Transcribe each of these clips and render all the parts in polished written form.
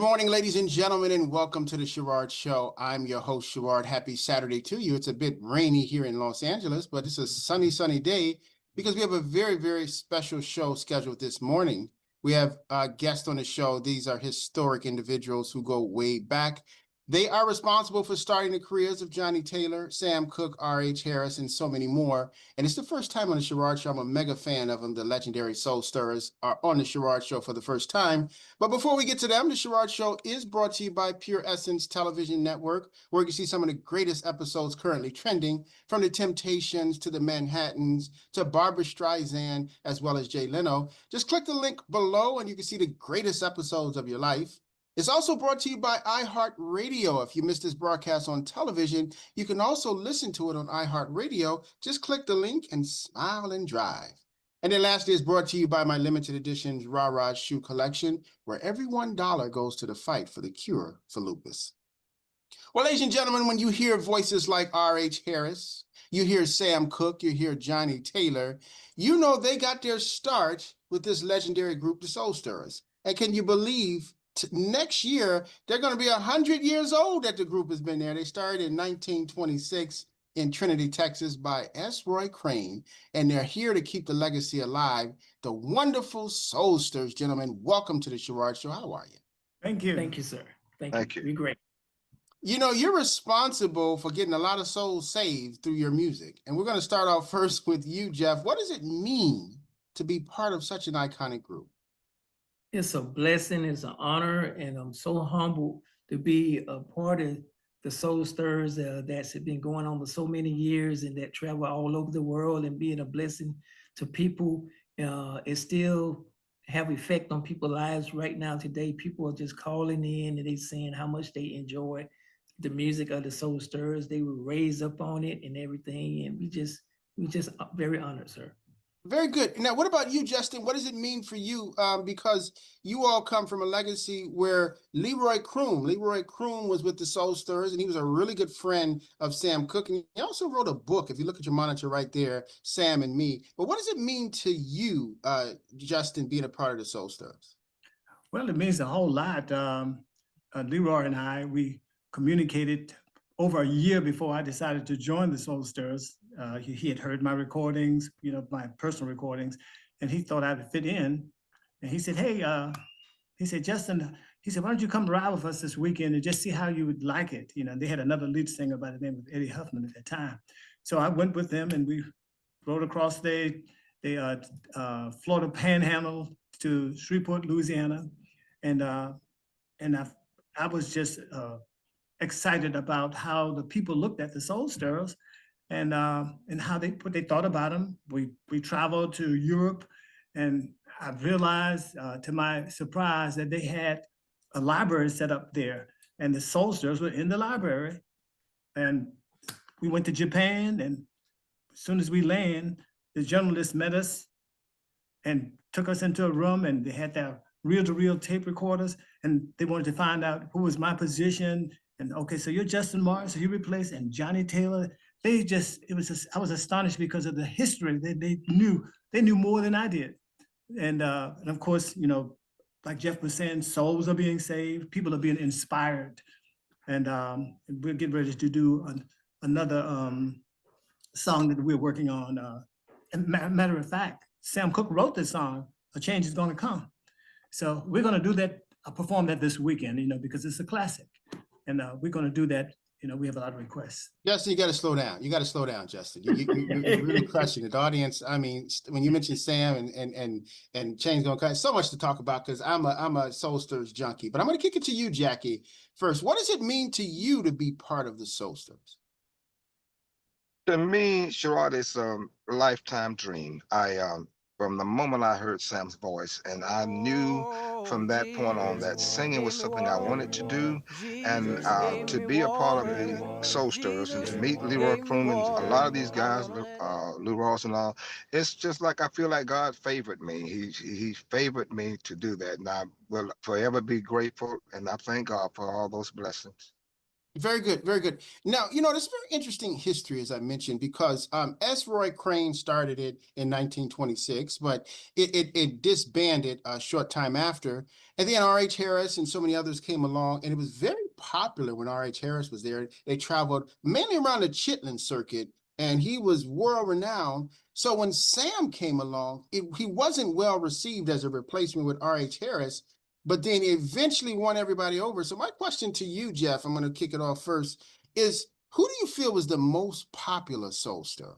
morning, ladies and gentlemen, and welcome to the Sherard Show. I'm your host, Sherard. Happy Saturday to you. It's a bit rainy here in Los Angeles, but it's a sunny day because we have a very special show scheduled this morning. We have guests on the show. These are historic individuals who go way back. They are responsible for starting the careers of Johnny Taylor, Sam Cooke, R.H. Harris, and so many more. And it's the first time on the Sherard Show. I'm a mega fan of them. The legendary Soul Stirrers are on the Sherard Show for the first time. But before we get to them, the Sherard Show is brought to you by Pure Essence Television Network, where you can see some of the greatest episodes currently trending, from the Temptations to the Manhattans to Barbara Streisand, as well as Jay Leno. Just click the link below and you can see the greatest episodes of your life. It's also brought to you by iHeartRadio. If you missed this broadcast on television, you can also listen to it on iHeartRadio. Just click the link and smile and drive. And then lastly, it's brought to you by my limited editions Sherard Shoe collection, where every $1 goes to the fight for the cure for lupus. Well, ladies and gentlemen, when you hear voices like R.H. Harris, you hear Sam Cooke, you hear Johnny Taylor, you know they got their start with this legendary group, the Soul Stirrers. And can you believe next year, they're going to be 100 years old that the group has been there. They started in 1926 in Trinity, Texas by S Roy Crain, and they're here to keep the legacy alive. The wonderful Soul Stirrers, gentlemen. Welcome to the Sherard Show. How are you? Thank you. Thank you, sir. Thank you. You're great. You know, you're responsible for getting a lot of souls saved through your music. And we're going to start off first with you, Jeff. What does it mean to be part of such an iconic group? It's a blessing, it's an honor, and I'm so humbled to be a part of the Soul Stirrers that's been going on for so many years and that travel all over the world, and being a blessing to people. It still have effect on people's lives right now today. People are just calling in and they saying how much they enjoy the music of the Soul Stirrers. They were raised up on it and everything, and we just very honored, sir. Very good. Now, what about you, Justin? What does it mean for you? Because you all come from a legacy where Leroy Kroom was with the Soul Stirrers, and he was a really good friend of Sam Cooke. And he also wrote a book, if you look at your monitor right there, Sam and Me. But what does it mean to you, Justin, being a part of the Soul Stirrers? Well, it means a whole lot. Leroy and I, we communicated over a year before I decided to join the Soul Stirrers. He had heard my recordings, my personal recordings, and he thought I'd fit in. And he said, hey, Justin, why don't you come ride with us this weekend and just see how you would like it? They had another lead singer by the name of Eddie Huffman at that time. So I went with them and we rode across the Florida Panhandle to Shreveport, Louisiana. And I was just excited about how the people looked at the Soul Stirrers and how what they thought about them. We traveled to Europe, and I realized, to my surprise, that they had a library set up there, and the Soul Stirrers were in the library. And we went to Japan, and as soon as we landed, the journalists met us and took us into a room, and they had their reel-to-reel tape recorders, and they wanted to find out who was my position. And okay, so you're Justin Martin, so you replaced, and Johnny Taylor. I was astonished because of the history. They knew more than I did. And of course, like Jeff was saying, souls are being saved, people are being inspired. And we're getting ready to do another song that we're working on. And matter of fact, Sam Cooke wrote this song, A Change Is Gonna Come. So we're gonna do that, perform that this weekend, because it's a classic. And we're going to do that. We have a lot of requests. Justin, you got to slow down. You got to slow down, Justin. You're really crushing it. The audience, I mean, when you mention Sam and Change Gonna Come, so much to talk about because I'm a Soul Stirrers junkie. But I'm going to kick it to you, Jackie, first. What does it mean to you to be part of the Soul Stirrers? To me, Sherard, it's a lifetime dream. From the moment I heard Sam's voice, and I knew from that point on that singing was something I wanted to do, and to be a part of the Soul Stirrers and to meet Leroy Kroom and a lot of these guys, Lou Ross and all, it's just like I feel like God favored me. He favored me to do that, and I will forever be grateful, and I thank God for all those blessings. Very good, very good. Now, you know, there's very interesting history, as I mentioned, because S. Roy Crain started it in 1926, but it disbanded a short time after. And then R.H. Harris and so many others came along, and it was very popular when R.H. Harris was there. They traveled mainly around the Chitlin circuit, and he was world renowned. So when Sam came along, he wasn't well received as a replacement with R.H. Harris, but then eventually won everybody over. So my question to you, Jeff, I'm going to kick it off first, is who do you feel was the most popular soul star?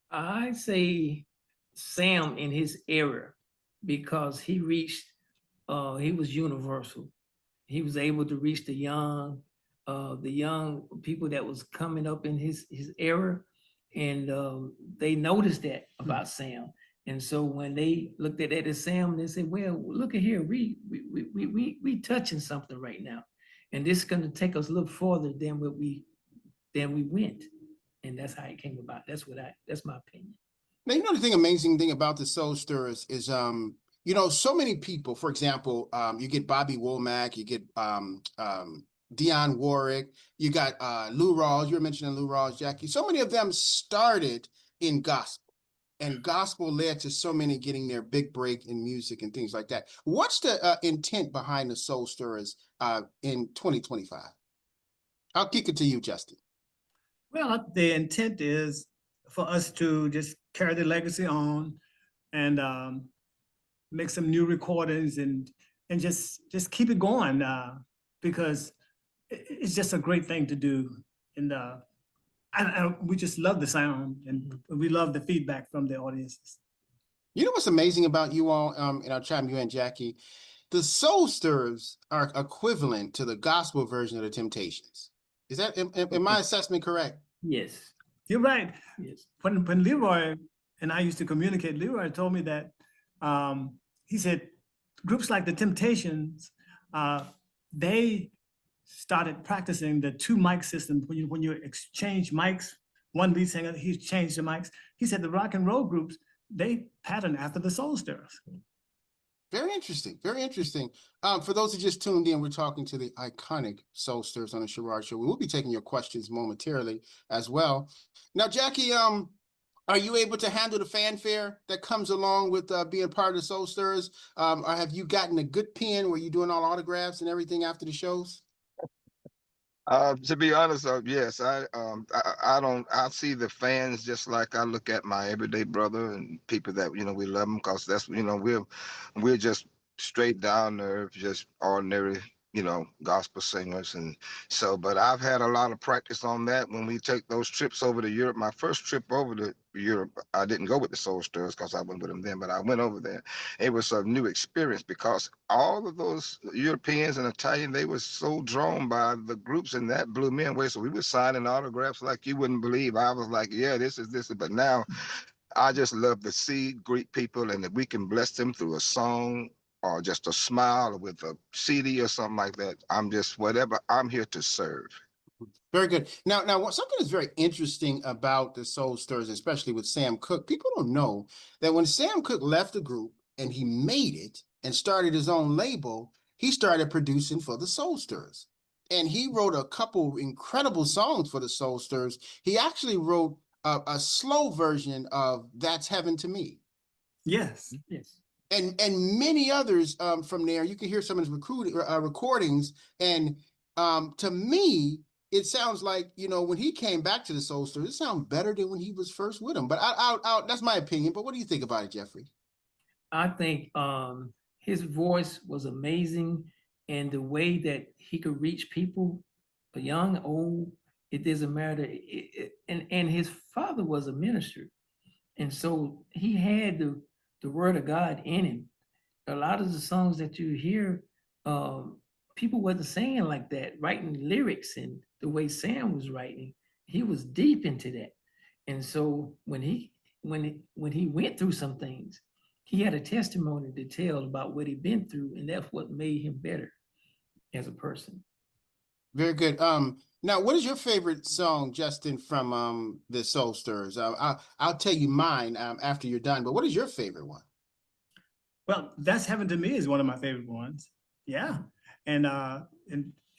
I say Sam in his era, because he was universal. He was able to reach the young people that was coming up in his era, and they noticed that about Sam. And so when they looked at that as Sam, they said, "Well, look at here, we touching something right now, and this is going to take us a little further than we went." And that's how it came about. That's my opinion. Now, you know, the amazing thing about the Soul Stirrers is, you know, so many people, for example, you get Bobby Womack, you get Dionne Warwick, you got Lou Rawls, you were mentioning Lou Rawls, Jackie. So many of them started in gospel, and gospel led to so many getting their big break in music and things like that. What's the intent behind the Soul Stirrers in 2025? I'll kick it to you, Justin. Well, the intent is for us to just carry the legacy on and make some new recordings and just keep it going because it's just a great thing to do. And we just love the sound and we love the feedback from the audiences. You know what's amazing about you all, and I'll chime you in, Jackie? The Soul Stirrers are equivalent to the gospel version of the Temptations. Is that, in my assessment, correct? Yes. You're right. Yes. When Leroy and I used to communicate, Leroy told me that he said groups like the Temptations, they started practicing the two mic system. When you exchange mics, one lead singer, he changed the mics. He said the rock and roll groups, they pattern after the Soul Stirrers. Very interesting. Very interesting. For those who just tuned in, we're talking to the iconic Soul Stirrers on the Sherard Show. We will be taking your questions momentarily as well. Now, Jackie, are you able to handle the fanfare that comes along with being part of the Soul Stirrers? Or have you gotten a good pen where you're doing all autographs and everything after the shows? To be honest, yes, I see the fans just like I look at my everyday brother and people that, you know, we love them because that's, you know, we're just straight down to earth, just ordinary, you know, gospel singers. And so, but I've had a lot of practice on that when we take those trips over to Europe. My first trip over to Europe, I didn't go with the Soul Stirrers because I went with them then, but I went over there. It was a new experience because all of those Europeans and Italian, they were so drawn by the groups, and that blew me away. So we were signing autographs like you wouldn't believe. I was like, yeah, this is this. But now I just love to see greet people, and if we can bless them through a song or just a smile or with a CD or something like that, I'm just whatever. I'm here to serve. Very good. Now, something that's very interesting about the Soul Stirrers, especially with Sam Cooke, people don't know that when Sam Cooke left the group and he made it and started his own label, he started producing for the Soul Stirrers. And he wrote a couple incredible songs for the Soul Stirrers. He actually wrote a slow version of That's Heaven to Me. Yes. Yes. And many others from there. You can hear some of his recordings. And to me, it sounds like, you know, when he came back to the Soul Stirrers, it sounds better than when he was first with them. But that's my opinion. But what do you think about it, Jeffrey? I think his voice was amazing, and the way that he could reach people, young, old, it doesn't matter. And his father was a minister, and so he had the word of God in him. A lot of the songs that you hear, people wasn't singing like that, writing lyrics, and the way Sam was writing, he was deep into that. And so when he went through some things, he had a testimony to tell about what he'd been through, and that's what made him better as a person. Very good. Now, what is your favorite song, Justin, from the Soul Stirrers? I'll tell you mine after you're done. But what is your favorite one? Well, That's Heaven to Me is one of my favorite ones. Yeah, and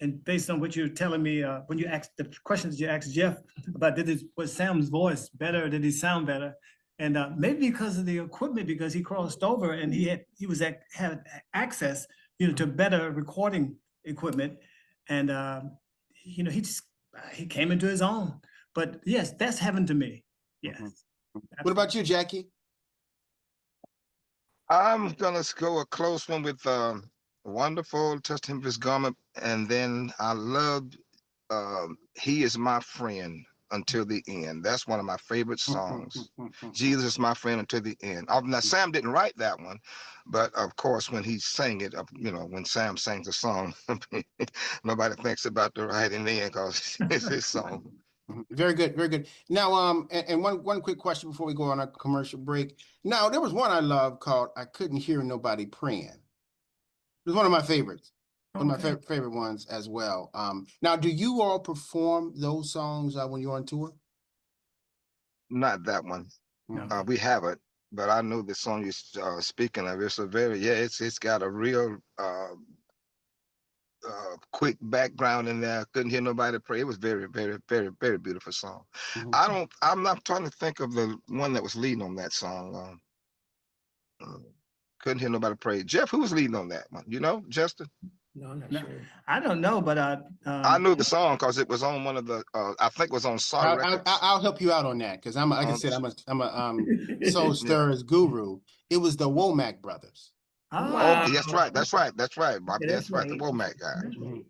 and based on what you're telling me, when you asked the questions you asked Jeff about was Sam's voice better? Did he sound better? And maybe because of the equipment, because he crossed over and had access, to better recording equipment, and he came into his own. But yes, that's heaven to me. Yes. What about you, Jackie? I'm gonna go a close one with Wonderful, Touched Him with His Garment, and then I loved He Is My Friend Until the End. That's one of my favorite songs. Jesus is my friend until the end. Now Sam didn't write that one, but of course when he sang it, when Sam sings a song, nobody thinks about the right in the end because it's his song. Very good, very good. Now, and one quick question before we go on a commercial break. Now, there was one I love called "I Couldn't Hear Nobody Praying." It was one of my favorites, one of my favorite ones as well. Now, do you all perform those songs when you're on tour? Not that one. No. We have it, but I know the song you're speaking of. It's a very it's got a real quick background in there. Couldn't hear nobody pray. It was very, very, very, very beautiful song. I'm not trying to think of the one that was leading on that song. Couldn't hear nobody pray. Jeff, who was leading on that one? You know, Justin? No, I'm not sure. I don't know, but I knew the song because it was on one of the. I think it was on Sorry Records. I'll help you out on that because like I said, I'm a Soul Stirrers guru. It was the Womack brothers. Wow. Okay, that's right. That's right. That's right. That's right. The Womack guy.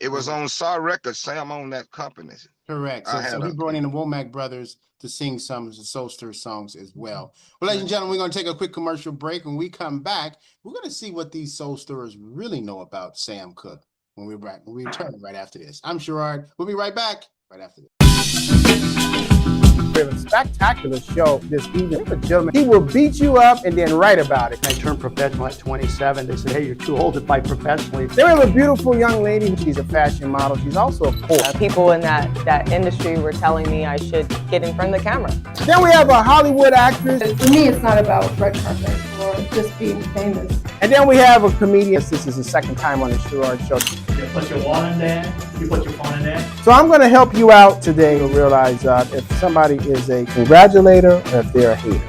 It was on Sorry Records. Sam owned that company. Correct. So he brought in the Womack brothers to sing some of the Soul Stirrer songs as well. Well, ladies and gentlemen, we're going to take a quick commercial break. When we come back, we're going to see what these Soul Stirrers really know about Sam Cooke when we return right after this. I'm Sherard. We'll be right back right after this. We have a spectacular show this evening. A gentleman, he will beat you up and then write about it. I turned professional at 27. They said, hey, you're too old to fight professionally. There is a beautiful young lady. She's a fashion model. She's also a poet. People in that industry were telling me I should get in front of the camera. Then we have a Hollywood actress. For me, it's not about red carpet or just being famous. And then we have a comedian. This is the second time on the Sherard Show. You put your wall in there. You put your phone in there. So I'm going to help you out today to realize if somebody is a congratulator or if they're a hater.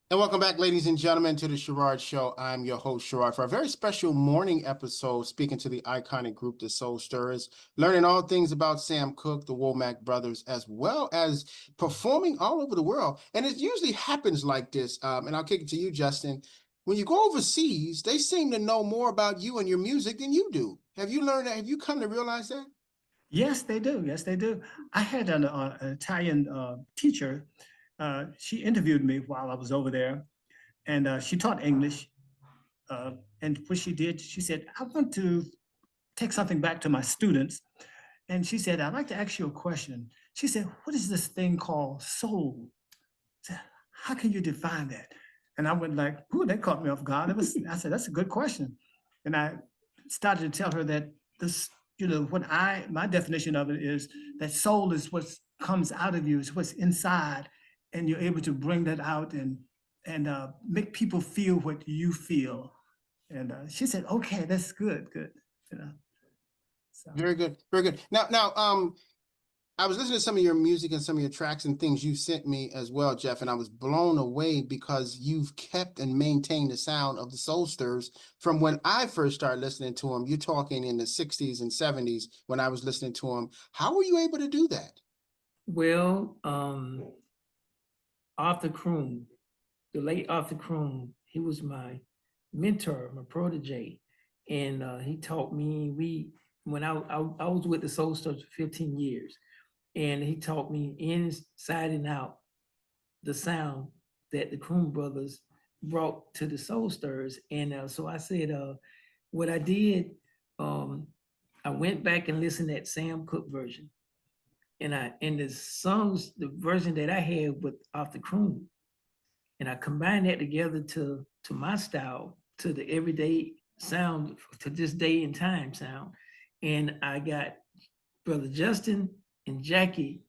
And welcome back, ladies and gentlemen, to the Sherard Show. I'm your host, Sherard, for a very special morning episode, speaking to the iconic group, the Soul Stirrers, learning all things about Sam Cooke, the Womack brothers, as well as performing all over the world. And it usually happens like this, and I'll kick it to you, Justin. When you go overseas, they seem to know more about you and your music than you do. Have you learned that? Have you come to realize that? Yes, they do. Yes, they do. I had an Italian teacher. She interviewed me while I was over there, and she taught English. And what she did, she said, I want to take something back to my students. And she said, I'd like to ask you a question. She said, what is this thing called soul? How can you define that? And I went like, ooh, that caught me off guard. I said, that's a good question. And I started to tell her that this, my definition of it is that soul is what comes out of you, it's what's inside. And you're able to bring that out and make people feel what you feel. And she said, okay, that's good. So. Very good, very good. Now, I was listening to some of your music and some of your tracks and things you sent me as well, Jeff, and I was blown away because you've kept and maintained the sound of the Soul Stirrers from when I first started listening to them. You're talking in the 60s and 70s when I was listening to them. How were you able to do that? Well, Arthur Kroon, the late Arthur Kroon, he was my mentor, my protege, and he taught me. When I was with the Soul Stirrers for 15 years, and he taught me inside and out the sound that the Kroon brothers brought to the Soul Stirrers. And so I said, what I did, I went back and listened to that Sam Cooke version. And the songs, the version that I had with Arthur Kroon, and I combined that together to my style, to the everyday sound, to this day and time sound. And I got Brother Justin and Jackie,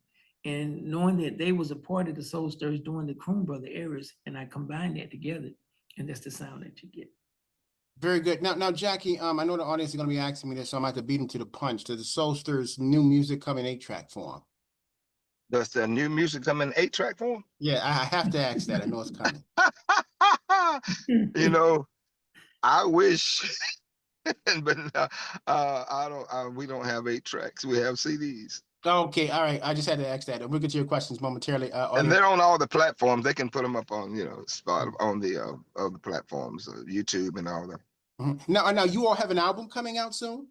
and knowing that they was a part of the Soul Stirrers during the Kroon brother eras, and I combined that together. And that's the sound that you get. Very good. Now, Jackie, I know the audience is going to be asking me this, so I'm going to have to beat them to the punch. Does the Soulsters' new music come in 8-track form? Does the new music come in 8-track form? Yeah, I have to ask that. I know it's coming. You know, I wish, but I don't. We don't have 8-tracks. We have CDs. Okay, all right. I just had to ask that. We'll get to your questions momentarily. And Audience. they're on all the platforms. They can put them up on, spot on the platforms, YouTube and all that. Mhm. Now, you all have an album coming out soon?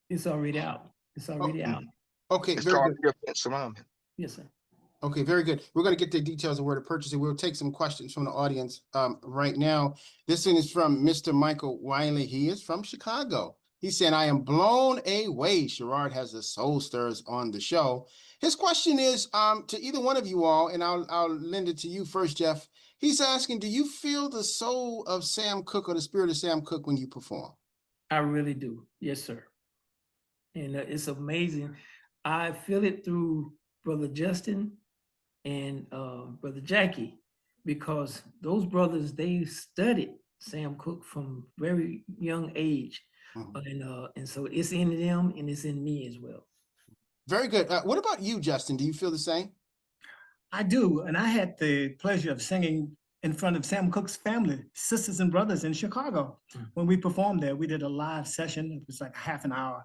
It's already out. It's already out. Okay, It's very called good. Your Fence Around Me. Yes, sir. Okay, very good. We're going to get the details of where to purchase it. We'll take some questions from the audience right now. This one is from Mr. Michael Wiley. He is from Chicago. He said, I am blown away. Sherard has the Soulsters on the show. His question is to either one of you all, and I'll lend it to you first, Jeff. He's asking, do you feel the soul of Sam Cooke or the spirit of Sam Cooke when you perform? I really do. Yes, sir. And it's amazing. I feel it through Brother Justin and Brother Jackie, because those brothers, they studied Sam Cooke from very young age. And so it's in them and it's in me as well. Very good. What about you, Justin? Do you feel the same? I do, and I had the pleasure of singing in front of Sam Cooke's family, sisters and brothers in Chicago. When we performed there, we did a live session. It was like half an hour.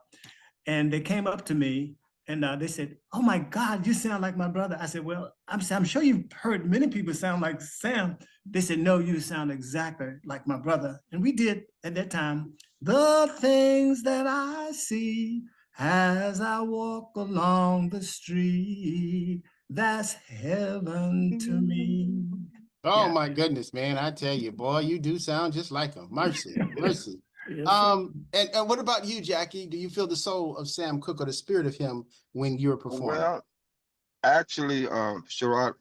And they came up to me and they said, oh my God, you sound like my brother. I said, well, I'm sure you've heard many people sound like Sam. They said, no, you sound exactly like my brother. And we did at that time, the things that I see as I walk along the street, that's heaven to me. Oh Yeah. my goodness, man. I tell you, boy, you do sound just like him. Mercy, mercy. Yes, And what about you, Jackie? Do you feel the soul of Sam Cooke or the spirit of him when you're performing? Well, actually, Sherard,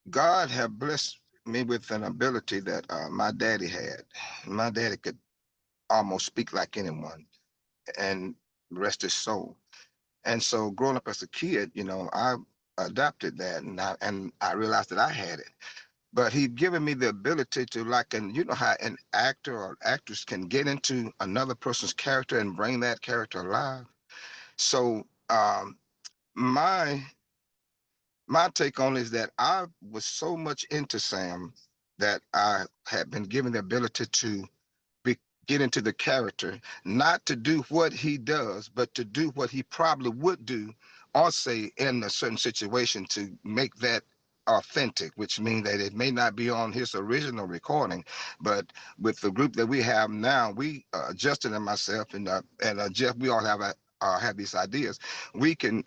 God have blessed me with an ability that my daddy had. My daddy could almost speak like anyone, and rest his soul. And so, growing up as a kid, I adopted that, and I realized that I had it. But he'd given me the ability to, and you know how an actor or actress can get into another person's character and bring that character alive. So my take on it is that I was so much into Sam that I had been given the ability to get into the character, not to do what he does, but to do what he probably would do or say in a certain situation to make that authentic, which means that it may not be on his original recording, but with the group that we have now, we Justin and myself and Jeff, we all have these ideas. We can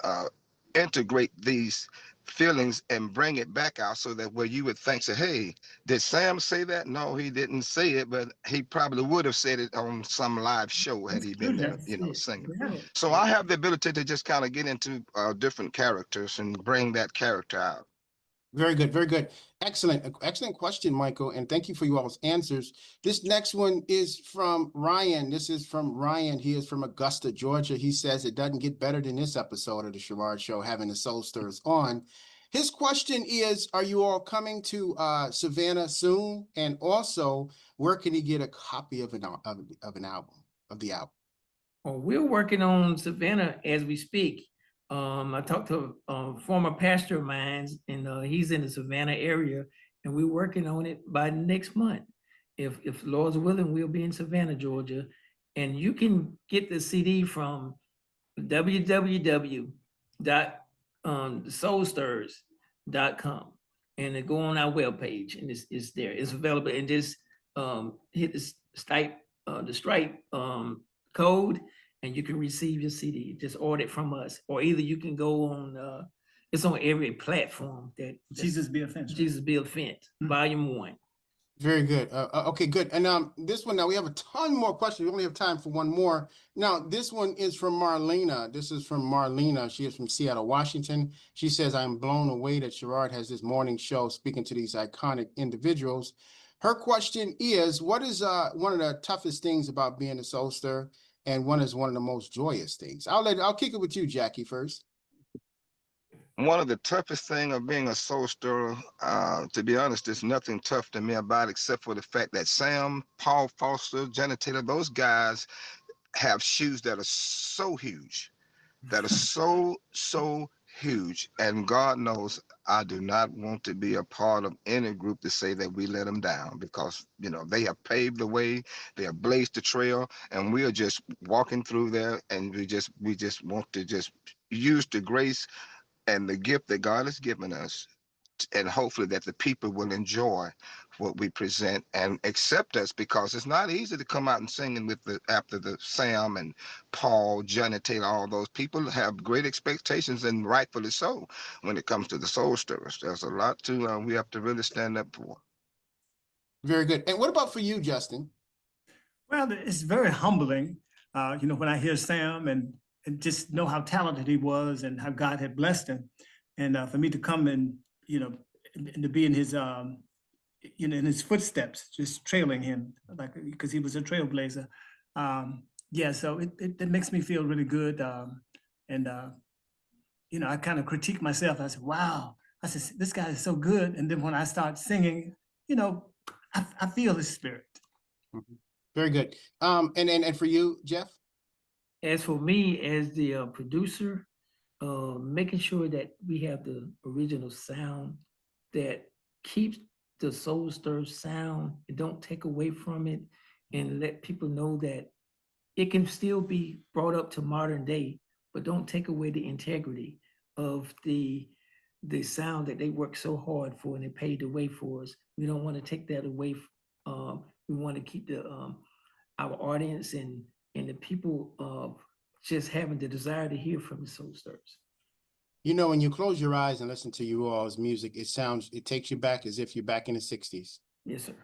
integrate these feelings and bring it back out so that where you would think, say, hey, did Sam say that? No, he didn't say it, but he probably would have said it on some live show had he been there, singing. So I have the ability to just kind of get into different characters and bring that character out. Very good, very good. Excellent, excellent question, Michael, and thank you for you all's answers. This next one is from Ryan. This is from Ryan. He is from Augusta, Georgia. He says it doesn't get better than this episode of the Sherard Show, having the Soulsters on. His question is, are you all coming to Savannah soon? And also, where can he get a copy of an album, of the album? Well, we're working on Savannah as we speak. I talked to a former pastor of mine, and he's in the Savannah area, and we're working on it by next month. If Lord's willing, we'll be in Savannah, Georgia. And you can get the CD from www.soulsters.com and go on our webpage, and it's there. It's available, and just hit the Stripe code, and you can receive your CD. Just order it from us, or either you can go on. It's on every platform that Jesus Be Offense. Jesus Be Offense, Volume 1. Very good. Okay, good. And this one, now we have a ton more questions. We only have time for one more. Now, this one is from Marlena. This is from Marlena. She is from Seattle, Washington. She says, I'm blown away that Sherard has this morning show speaking to these iconic individuals. Her question is, what is one of the toughest things about being a Soulster? And one is one of the most joyous things. I'll kick it with you, Jackie, first. One of the toughest thing of being a soul stirrer, to be honest, there's nothing tough to me about it except for the fact that Sam, Paul Foster, Jenna Taylor, those guys have shoes that are so huge, that are so huge. And God knows I do not want to be a part of any group to say that we let them down, because they have paved the way, they have blazed the trail, and we are just walking through there, and we just want to just use the grace and the gift that God has given us, and hopefully that the people will enjoy what we present and accept us, because it's not easy to come out and singing with after the Sam and Paul, Johnny Taylor, all those people have great expectations, and rightfully so. When it comes to the soul stirrers, there's a lot to we have to really stand up for. Very good. And what about for you, Justin? Well, it's very humbling, when I hear Sam and just know how talented he was and how God had blessed him. And for me to come and to be in his, in his footsteps, just trailing him, because he was a trailblazer. So it makes me feel really good. I kind of critique myself. I said, wow, I said, this guy is so good. And then when I start singing, I feel his spirit. Mm-hmm. Very good. And for you, Jeff? As for me, as the producer, making sure that we have the original sound that keeps the Soul Stir sound, and don't take away from it, and let people know that it can still be brought up to modern day, but don't take away the integrity of the sound that they worked so hard for and they paid the way for us. We don't want to take that away. We want to keep our audience and the people just having the desire to hear from the Soul Stirrers. When you close your eyes and listen to you all's music, it takes you back as if you're back in the 60s. Yes, sir.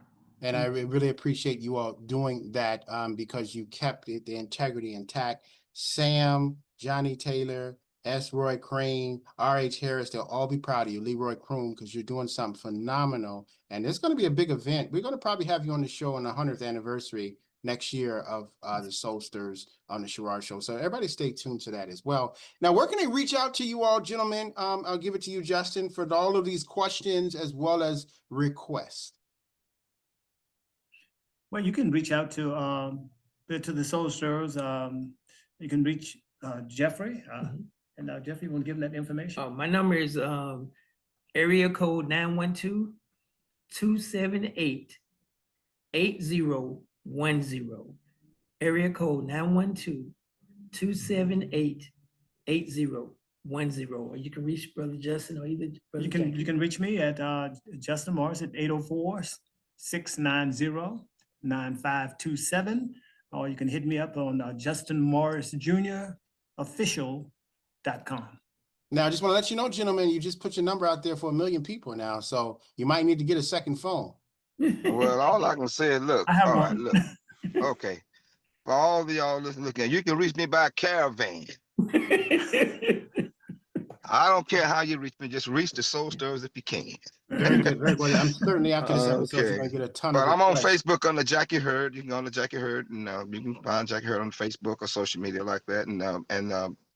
And I really appreciate you all doing that, because you kept the integrity intact. Sam, Johnny Taylor, S Roy Crain, R.H. Harris, they'll all be proud of you. Leroy Kroom, because you're doing something phenomenal. And it's going to be a big event. We're going to probably have you on the show on the 100th anniversary next year of the Soul Stirrers on the Sherard Show. So everybody stay tuned to that as well. Now, where can they reach out to you all, gentlemen? I'll give it to you, Justin, for all of these questions as well as requests. Well, you can reach out to the Soul Stirrers. You can reach Jeffrey. And Jeffrey, you want to give them that information? My number is area code 912-278-8010. Area code 912-278-8010. Or you can reach Brother Justin, or either Brother You can reach me at Justin Morris at 804-690-9527, or you can hit me up on Justin Morris Jr. official.com. Now, I just want to let you know, gentlemen, you just put your number out there for 1 million people now, so you might need to get a second phone. Well, all I can say is, look, I have all one. right, look, okay. For all of y'all looking, you can reach me by caravan. I don't care how you reach me, just reach the Soul Stirrers if you can. Very good, very good. I'm certainly after this episode, you're going to get a ton of But I'm on requests. Facebook under Jackie Hurd. You can go on to Jackie Hurd, and you can find Jackie Hurd on Facebook or social media like that. And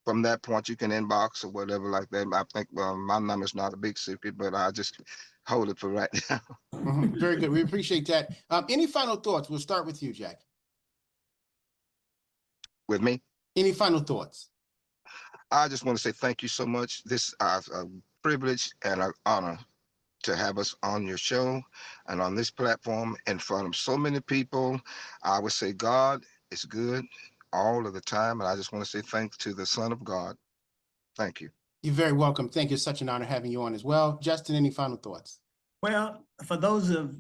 from that point, you can inbox or whatever like that. I think my number's not a big secret, but I just hold it for right now. Very good. We appreciate that. Any final thoughts? We'll start with you, Jack. With me? Any final thoughts? I just want to say thank you so much. This is a privilege and an honor to have us on your show and on this platform in front of so many people. I would say God is good all of the time, and I just want to say thanks to the Son of God. Thank you. You're very welcome. Thank you. It's such an honor having you on as well. Justin, any final thoughts? Well, for those of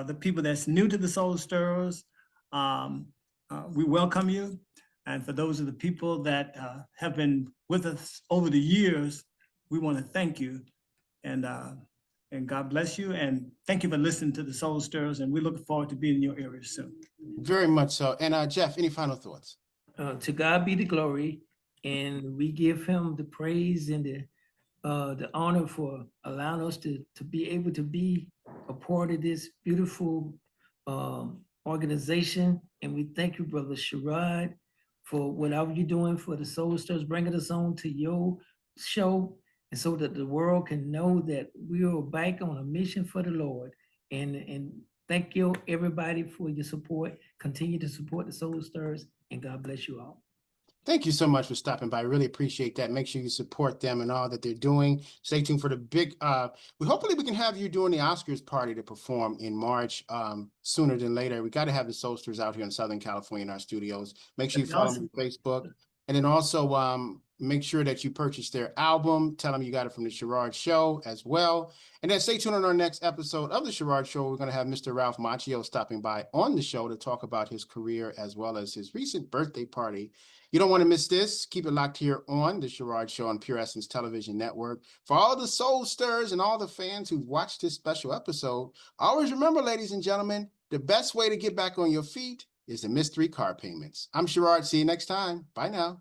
the people that's new to the Soul Stirrers, we welcome you. And for those of the people that have been with us over the years, we want to thank you. And God bless you. And thank you for listening to the Soul Stirrers. And we look forward to being in your area soon. Very much so. And Jeff, any final thoughts? To God be the glory. And we give him the praise and the honor for allowing us to be able to be a part of this beautiful organization. And we thank you, Brother Sherard, for whatever you're doing for the Soul Stirrers, bringing us on to your show. and so that the world can know that we are back on a mission for the Lord. And thank you, everybody, for your support. Continue to support the Soul Stirrers, and God bless you all. Thank you so much for stopping by. I really appreciate that. Make sure you support them and all that they're doing. Stay tuned for the big, hopefully we can have you during the Oscars party to perform in March, sooner than later. We got to have the Soulsters out here in Southern California in our studios. Make sure you follow them on Facebook. And then also make sure that you purchase their album. Tell them you got it from the Sherard Show as well. And then stay tuned on our next episode of the Sherard Show. We're going to have Mr. Ralph Macchio stopping by on the show to talk about his career as well as his recent birthday party. You don't want to miss this. Keep it locked here on the Sherard Show on Pure Essence Television Network. For all the Soul Stirrers and all the fans who've watched this special episode, always remember, ladies and gentlemen, the best way to get back on your feet is the mystery car payments. I'm Sherard. See you next time. Bye now.